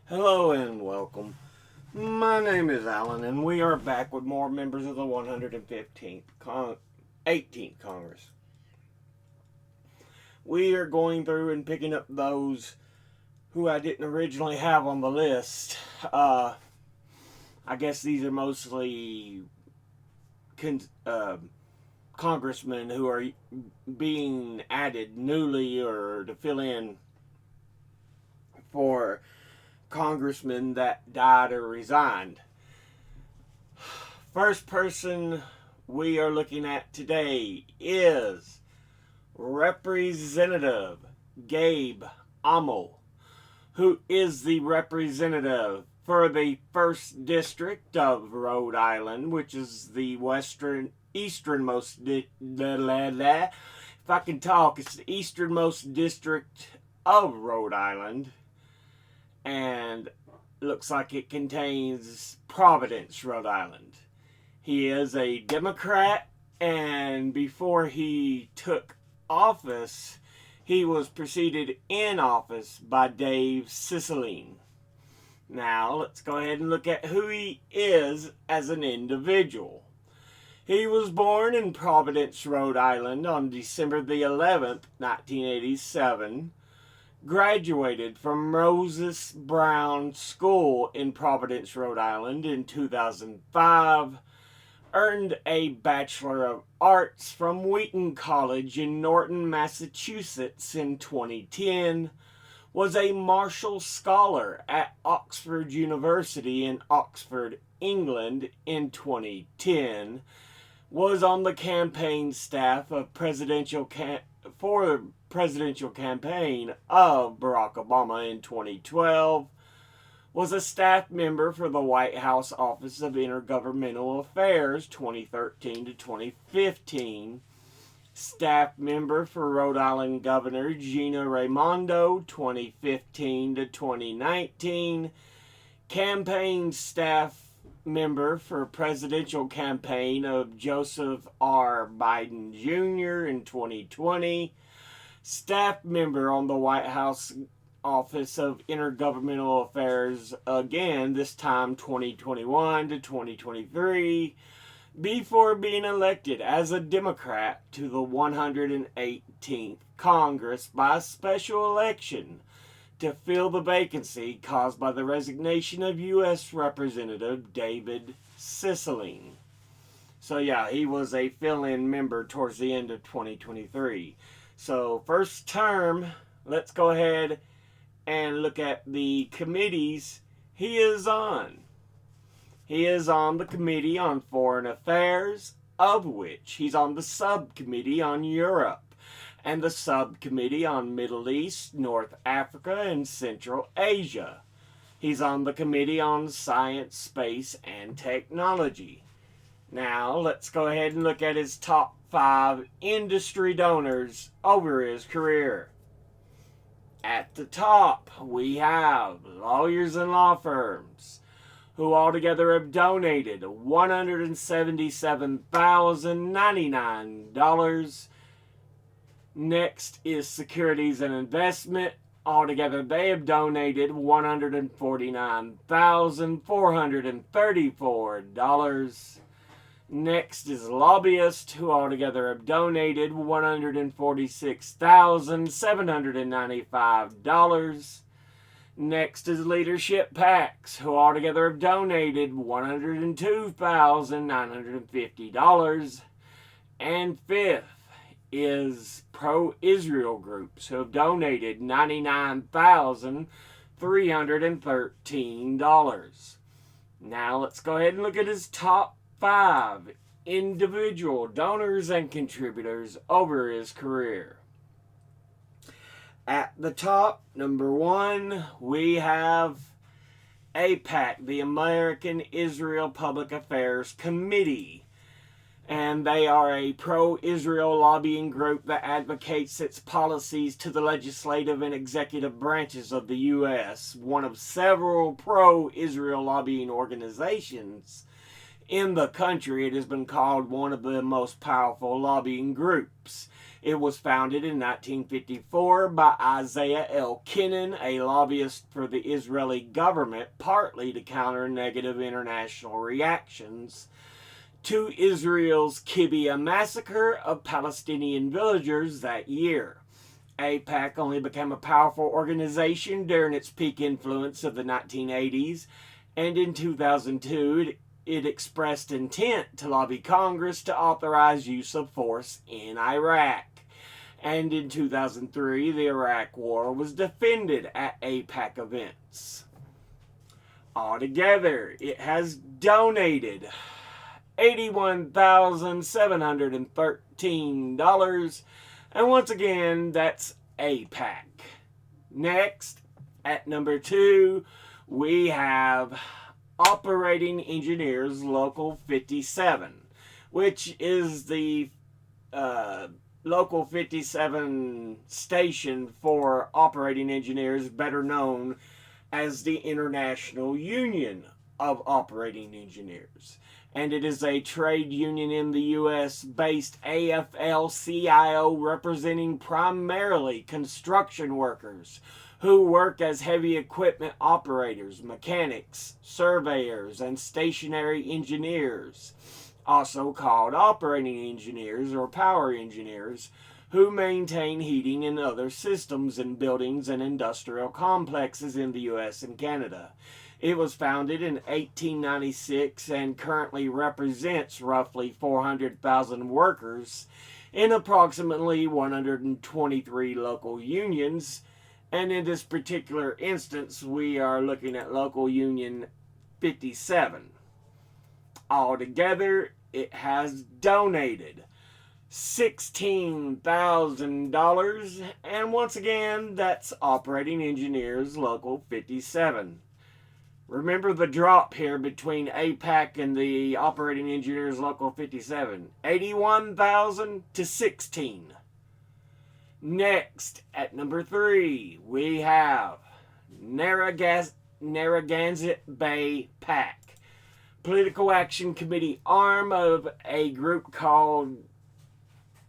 Hello and welcome. My name is Alan, and we are back with more members of the 18th Congress. We are going through and picking up those who I didn't originally have on the list. I guess these are mostly congressmen who are being added newly or to fill in for congressmen that died or resigned. First person we are looking at today is Representative Gabe Amo, who is the representative for the 1st District of Rhode Island, which is the easternmost, if I can talk, it's the easternmost district of Rhode Island. And looks like it contains Providence, Rhode Island. He is a Democrat, and before he took office, he was preceded in office by Dave Cicilline. Now, let's go ahead and look at who he is as an individual. He was born in Providence, Rhode Island on December the 11th, 1987. Graduated from Moses Brown School in Providence, Rhode Island in 2005. Earned a Bachelor of Arts from Wheaton College in Norton, Massachusetts in 2010. Was a Marshall Scholar at Oxford University in Oxford, England in 2010. Was on the campaign staff of for presidential campaign of Barack Obama in 2012, was a staff member for the White House Office of Intergovernmental Affairs 2013 to 2015, staff member for Rhode Island Governor Gina Raimondo 2015 to 2019, campaign staff member for presidential campaign of Joseph R. Biden Jr. in 2020, staff member on the White House Office of Intergovernmental Affairs again, this time 2021 to 2023, before being elected as a Democrat to the 118th Congress by special election to fill the vacancy caused by the resignation of U.S. Representative David Cicilline. So yeah, he was a fill-in member towards the end of 2023. So first term, let's go ahead and look at the committees he is on. He is on the Committee on Foreign Affairs, of which he's on the Subcommittee on Europe and the Subcommittee on Middle East, North Africa, and Central Asia. He's on the Committee on Science, Space, and Technology. Now, let's go ahead and look at his top 5 industry donors over his career. At the top, we have lawyers and law firms, who altogether have donated $177,099. Next is securities and investment. Altogether, they have donated $149,434. Next is lobbyists, who altogether have donated $146,795. Next is leadership PACs, who altogether have donated $102,950. And fifth is pro-Israel groups, who have donated $99,313. Now let's go ahead and look at his top 5 individual donors and contributors over his career. At the top, number 1, we have AIPAC, the American Israel Public Affairs Committee. And they are a pro-Israel lobbying group that advocates its policies to the legislative and executive branches of the U.S. One of several pro-Israel lobbying organizations In the country, it has been called one of the most powerful lobbying groups. It was founded in 1954 by Isaiah L. Kennan, a lobbyist for the Israeli government, partly to counter negative international reactions to Israel's Kibbutz massacre of Palestinian villagers that year. AIPAC only became a powerful organization during its peak influence of the 1980s, and in 2002 it expressed intent to lobby Congress to authorize use of force in Iraq. And in 2003, the Iraq War was defended at AIPAC events. Altogether, it has donated $81,713. And once again, that's AIPAC. Next, at number 2, we have Operating Engineers Local 57, which is the Local 57 station for operating engineers, better known as the International Union of Operating Engineers. And it is a trade union in the U.S. based AFL-CIO representing primarily construction workers who work as heavy equipment operators, mechanics, surveyors, and stationary engineers, also called operating engineers or power engineers, who maintain heating and other systems in buildings and industrial complexes in the U.S. and Canada. It was founded in 1896 and currently represents roughly 400,000 workers in approximately 123 local unions. And in this particular instance, we are looking at Local Union 57. Altogether, it has donated $16,000. And once again, that's Operating Engineers Local 57. Remember the drop here between AIPAC and the Operating Engineers Local 57. 81,000 to 16. Next, at number 3, we have Narragansett Bay PAC, Political Action Committee arm of a group called,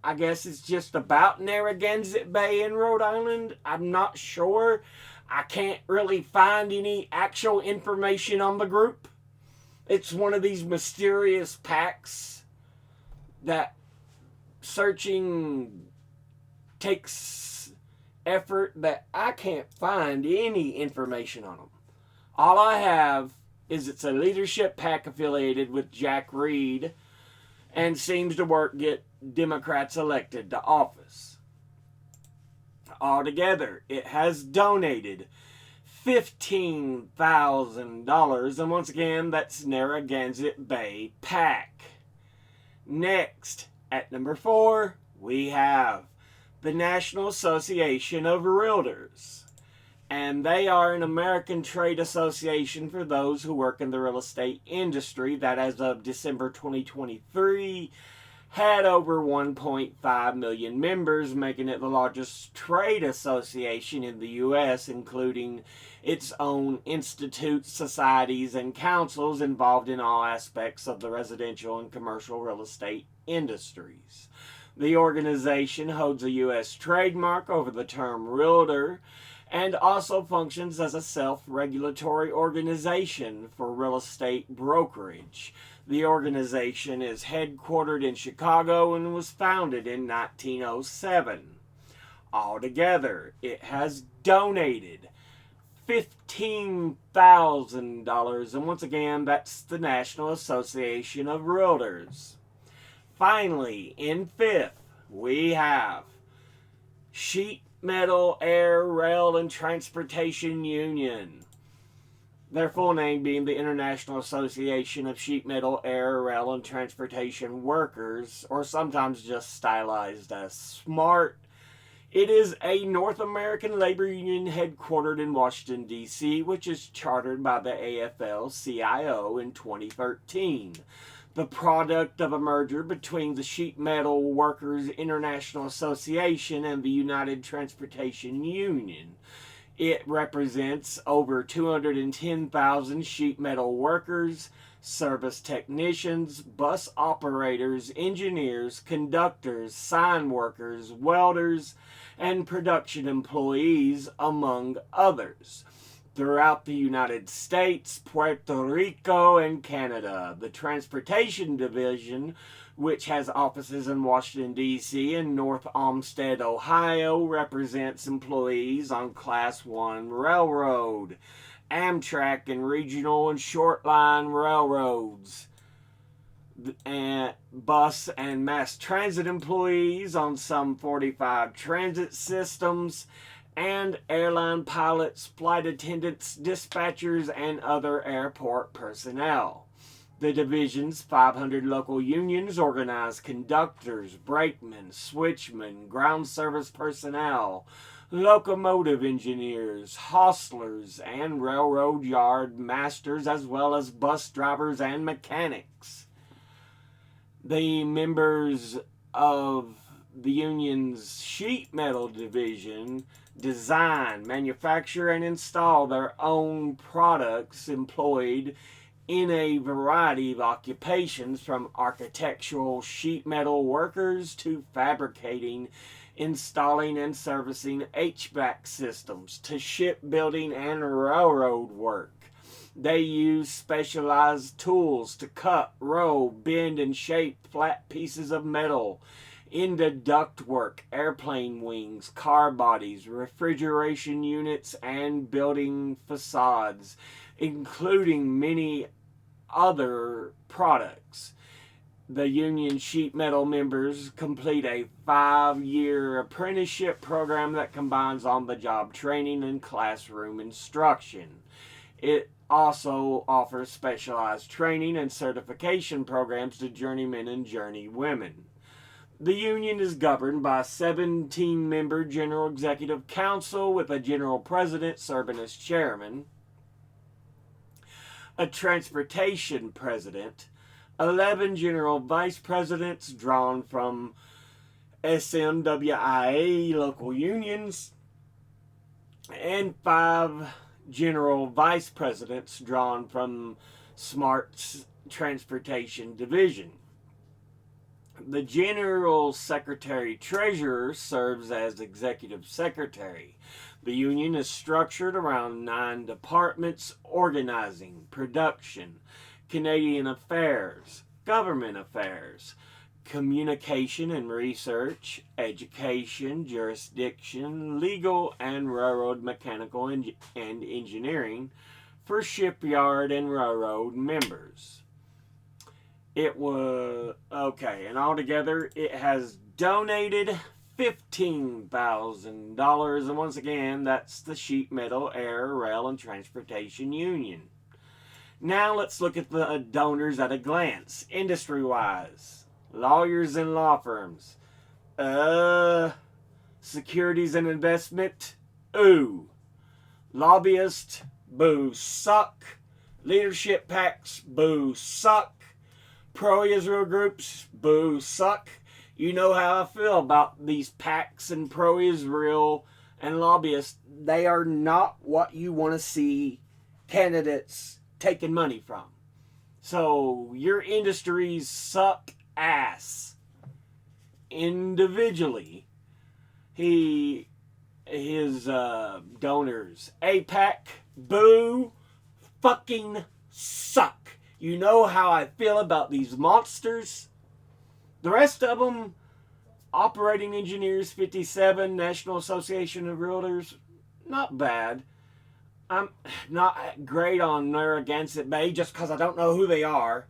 I guess it's just about Narragansett Bay in Rhode Island. I'm not sure. I can't really find any actual information on the group. It's one of these mysterious PACs that searching takes effort, but I can't find any information on them. All I have is it's a leadership PAC affiliated with Jack Reed and seems to get Democrats elected to office. Altogether, it has donated $15,000, and once again, that's Narragansett Bay PAC. Next, at number 4, we have the National Association of Realtors, and they are an American trade association for those who work in the real estate industry that, as of December 2023, had over 1.5 million members, making it the largest trade association in the U.S., including its own institutes, societies, and councils involved in all aspects of the residential and commercial real estate industries. The organization holds a U.S. trademark over the term realtor and also functions as a self-regulatory organization for real estate brokerage. The organization is headquartered in Chicago and was founded in 1907. Altogether, it has donated $15,000, and once again, that's the National Association of Realtors. Finally, in 5th, we have Sheet Metal, Air, Rail, and Transportation Union. Their full name being the International Association of Sheet Metal, Air, Rail, and Transportation Workers, or sometimes just stylized as SMART. It is a North American labor union headquartered in Washington, D.C., which is chartered by the AFL-CIO in 2013. The product of a merger between the Sheet Metal Workers International Association and the United Transportation Union. It represents over 210,000 sheet metal workers, service technicians, bus operators, engineers, conductors, sign workers, welders, and production employees, among others. Throughout the United States, Puerto Rico, and Canada, the Transportation Division, which has offices in Washington, D.C. and North Olmsted, Ohio, represents employees on Class 1 Railroad, Amtrak, and regional and short line railroads, and bus and mass transit employees on some 45 transit systems, and airline pilots, flight attendants, dispatchers, and other airport personnel. The division's 500 local unions organize conductors, brakemen, switchmen, ground service personnel, locomotive engineers, hostlers, and railroad yard masters, as well as bus drivers and mechanics. The members of the union's sheet metal division design, manufacture, and install their own products employed in a variety of occupations, from architectural sheet metal workers to fabricating, installing, and servicing HVAC systems, to shipbuilding and railroad work. They use specialized tools to cut, roll, bend, and shape flat pieces of metal into ductwork, airplane wings, car bodies, refrigeration units, and building facades, including many other products. The union sheet metal members complete a 5-year apprenticeship program that combines on-the-job training and classroom instruction. It also offers specialized training and certification programs to journeymen and journeywomen. The union is governed by a 17-member General Executive Council with a General President serving as chairman, a Transportation President, 11 General Vice Presidents drawn from SMWIA local unions, and 5 General Vice Presidents drawn from SMART's Transportation Division. The General Secretary Treasurer serves as Executive Secretary. The union is structured around 9 departments: organizing, production, Canadian affairs, government affairs, communication and research, education, jurisdiction, legal, and railroad mechanical and engineering for shipyard and railroad members. It was okay, and altogether it has donated $15,000, and once again, that's the Sheet Metal, Air, Rail, and Transportation Union. Now let's look at the donors at a glance, industry-wise. Lawyers and law firms. Securities and investment. Ooh. Lobbyists. Boo. Suck. Leadership PACs. Boo. Suck. Pro-Israel groups, boo, suck. You know how I feel about these PACs and pro-Israel and lobbyists. They are not what you want to see candidates taking money from. So your industries suck ass. Individually, his donors, APAC, boo, fucking suck. You know how I feel about these monsters. The rest of them, Operating Engineers 57, National Association of Realtors, not bad. I'm not great on Narragansett Bay just because I don't know who they are.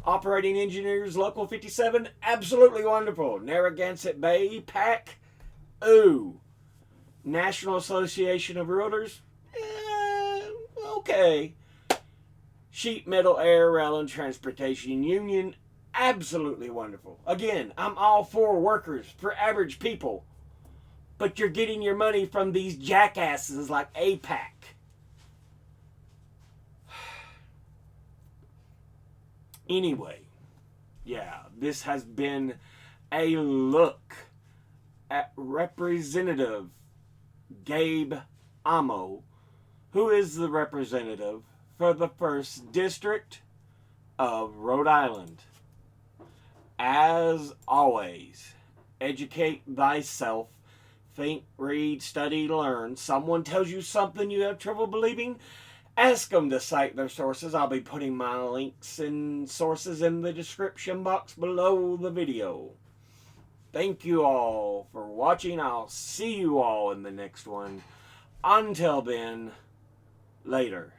Operating Engineers Local 57, absolutely wonderful. Narragansett Bay, PAC, ooh. National Association of Realtors, okay. Sheet Metal, Air, Rail, and Transportation Union, absolutely wonderful. Again, I'm all for workers, for average people. But you're getting your money from these jackasses like APAC. Anyway, yeah, this has been a look at Representative Gabe Amo, who is the representative for the 1st District of Rhode Island. As always, educate thyself. Think, read, study, learn. Someone tells you something you have trouble believing, ask them to cite their sources. I'll be putting my links and sources in the description box below the video. Thank you all for watching. I'll see you all in the next one. Until then, later.